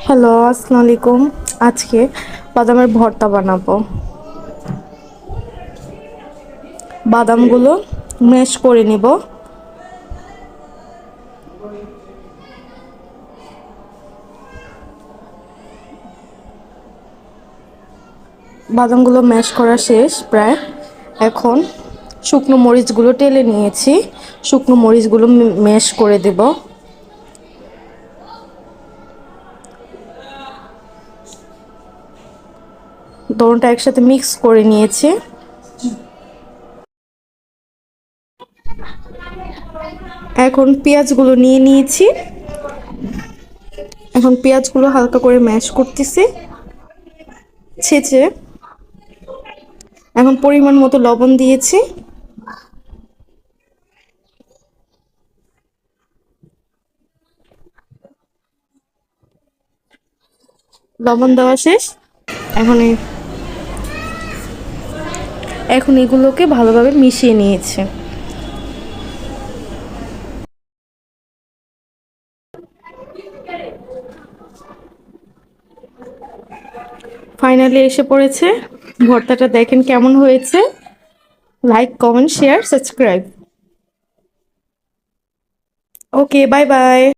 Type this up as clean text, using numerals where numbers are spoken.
Hello, আসসালামু আলাইকুম। আজকে বাদামের ভর্তা বানাবো। বাদামগুলো ম্যাশ করে নিব। বাদামগুলো ম্যাশ করা শেষ প্রায়। এখন শুকনো মরিচগুলো টেলে নিয়েছি। শুকনো মরিচগুলো ম্যাশ করে দেব। দোনোটা একসাথে মিক্স করে নিয়েছি। এখন পেঁয়াজগুলো নিয়ে নিয়েছি। এখন পেঁয়াজগুলো হালকা করে ম্যাশ করতেছি ছেঁচে। এখন পরিমাণ মতো লবণ দিয়েছি। লবণ দেওয়া শেষ। এখন এখন এগুলোকে ভালোভাবে মিশিয়ে নিয়েছি। ফাইনালি এসে পড়েছে। ভর্তাটা দেখেন কেমন হয়েছে। Like, comment, share, subscribe. Okay, bye by.